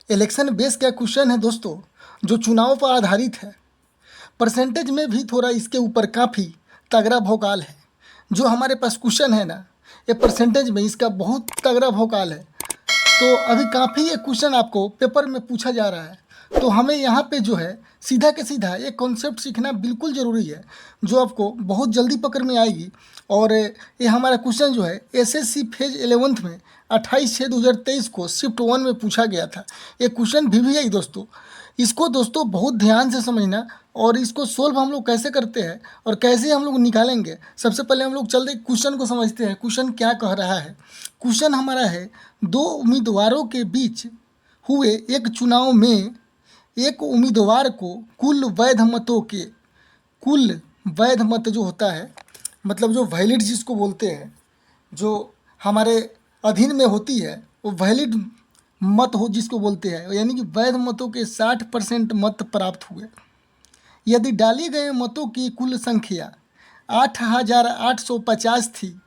Election base का question है दोस्तों, जो चुनाव पर आधारित है। परसेंटेज में भी थोड़ा इसके ऊपर काफ़ी तगड़ा भौकाल है। जो हमारे पास क्वेश्चन है ना, ये परसेंटेज में इसका बहुत तगड़ा भौकाल है। तो अभी काफ़ी ये क्वेश्चन आपको पेपर में पूछा जा रहा है, तो हमें यहाँ पे जो है सीधा के सीधा एक कॉन्सेप्ट सीखना बिल्कुल ज़रूरी है, जो आपको बहुत जल्दी पकड़ में आएगी। और ये हमारा क्वेश्चन जो है एसएससी फेज 11th में 28/6/2023 को शिफ्ट 1 में पूछा गया था। ये क्वेश्चन भी है दोस्तों। इसको दोस्तों बहुत ध्यान से समझना, और इसको सोल्व हम लोग कैसे करते हैं और कैसे हम लोग निकालेंगे। सबसे पहले हम लोग चलते क्वेश्चन को समझते हैं। क्वेश्चन क्या कह रहा है? क्वेश्चन हमारा है, दो उम्मीदवारों के बीच हुए एक चुनाव में एक उम्मीदवार को कुल वैध मत जो होता है, मतलब जो वैलिड जिसको बोलते हैं, जो हमारे अधीन में होती है, वो वैलिड मत हो जिसको बोलते हैं, यानी कि वैध मतों के 60% मत प्राप्त हुए। यदि डाले गए मतों की कुल संख्या 8,850 थी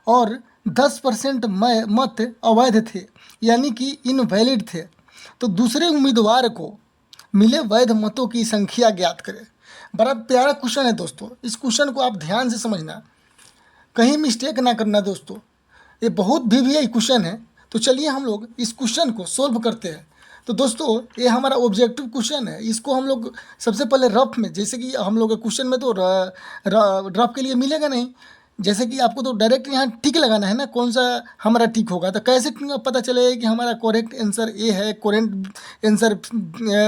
और 10% मत अवैध थे, यानी कि इनवैलिड थे, तो दूसरे उम्मीदवार को मिले वैध मतों की संख्या ज्ञात करें। बड़ा प्यारा क्वेश्चन है दोस्तों। इस क्वेश्चन को आप ध्यान से समझना, कहीं मिस्टेक ना करना दोस्तों। ये बहुत भी क्वेश्चन है। तो चलिए हम लोग इस क्वेश्चन को सोल्व करते हैं। तो दोस्तों ये हमारा ऑब्जेक्टिव क्वेश्चन है। इसको हम लोग सबसे पहले रफ में, जैसे कि हम लोग क्वेश्चन में तो रफ के लिए मिलेगा नहीं, जैसे कि आपको तो डायरेक्ट यहाँ टिक लगाना है ना, कौन सा हमारा टिक होगा। तो कैसे पता चलेगा कि हमारा करेक्ट आंसर ए है, करेक्ट आंसर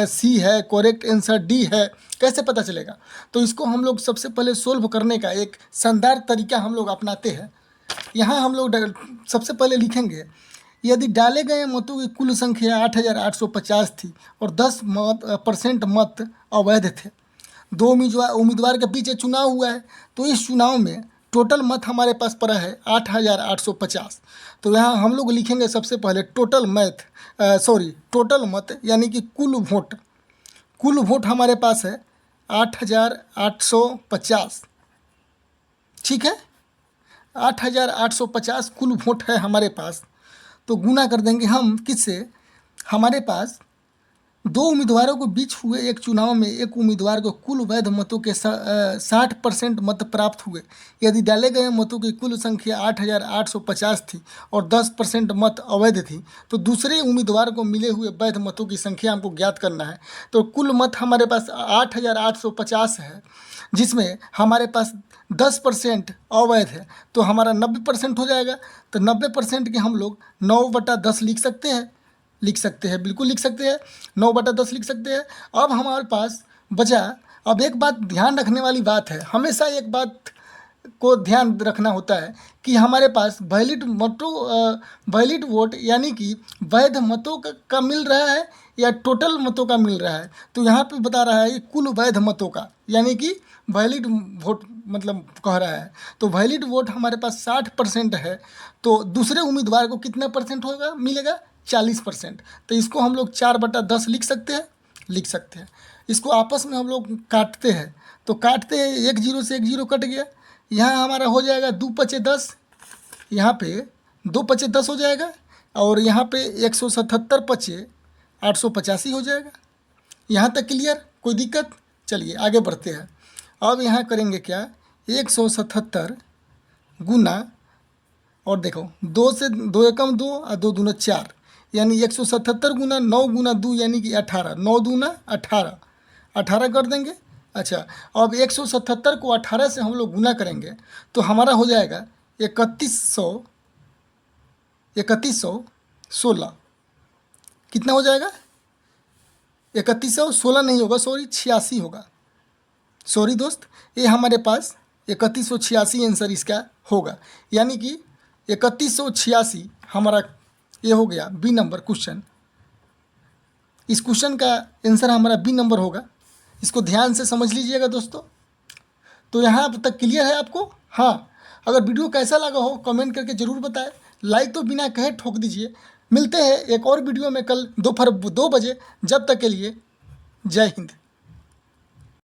सी है, करेक्ट आंसर डी है, कैसे पता चलेगा? तो इसको हम लोग सबसे पहले सोल्व करने का एक शानदार तरीका हम लोग अपनाते हैं। यहाँ हम लोग सबसे पहले लिखेंगे, यदि डाले गए मतों की कुल संख्या 8,850 थी और 10% मत अवैध थे। दो उम्मीदवार के बीच चुनाव हुआ है, तो इस चुनाव में टोटल मत हमारे पास पड़ा है 8,850। तो यहाँ हम लोग लिखेंगे सबसे पहले टोटल मत, यानी कि कुल वोट हमारे पास है 8,850। ठीक है, 8,850 कुल वोट है हमारे पास। तो गुना कर देंगे हम किससे? हमारे पास दो उम्मीदवारों के बीच हुए एक चुनाव में एक उम्मीदवार को कुल वैध मतों के 60% मत प्राप्त हुए। यदि डाले गए मतों की कुल संख्या 8,850 थी और 10% मत अवैध थी, तो दूसरे उम्मीदवार को मिले हुए वैध मतों की संख्या हमको ज्ञात करना है। तो कुल मत हमारे पास 8,850 है, जिसमें हमारे पास 10% अवैध है, तो हमारा 90% हो जाएगा। तो 90% के हम लोग 9/10 लिख सकते हैं, बिल्कुल लिख सकते हैं, 9/10 लिख सकते हैं। अब हमारे पास बचा, अब एक बात ध्यान रखने वाली बात है, हमेशा एक बात को ध्यान रखना होता है कि हमारे पास वैलिड वोट यानी कि वैध मतों का मिल रहा है या टोटल मतों का मिल रहा है। तो यहाँ पे बता रहा है कि कुल वैध मतों का, यानी कि वैलिड वोट मतलब कह रहा है। तो वैलिड वोट हमारे पास 60% है, तो दूसरे उम्मीदवार को कितना परसेंट मिलेगा? 40%। तो इसको हम लोग 4/10 लिख सकते हैं। इसको आपस में हम लोग काटते हैं, तो काटते हैं, 1 0 से 1 0 कट गया। यहाँ हमारा हो जाएगा 2×5 = 10, यहाँ पे 2×5 = 10 हो जाएगा, और यहाँ पे 177 × 885 हो जाएगा। यहाँ तक क्लियर? कोई दिक्कत? चलिए आगे बढ़ते हैं। अब यहाँ करेंगे क्या, 177 गुना, और देखो 2 से 2 एकम 2 और 2 दूना 4, यानी 177 गुना 9 गुना 2 यानी कि 18, 9 दूना 18, 18 कर देंगे। अच्छा, अब 177 को 18 से हम लोग गुना करेंगे, तो हमारा हो जाएगा 3116। कितना हो जाएगा? 3116 नहीं होगा, सॉरी 86 होगा। सॉरी दोस्त, ये हमारे पास 3186 आंसर इसका होगा, यानी कि 3186 हमारा ये हो गया बी नंबर क्वेश्चन। इस क्वेश्चन का आंसर हमारा बी नंबर होगा। इसको ध्यान से समझ लीजिएगा दोस्तों। तो यहाँ अब तक क्लियर है आपको? हाँ, अगर वीडियो कैसा लगा हो कमेंट करके ज़रूर बताएं। लाइक तो बिना कहे ठोक दीजिए। मिलते हैं एक और वीडियो में कल दोपहर 2 बजे। जब तक के लिए जय हिंद।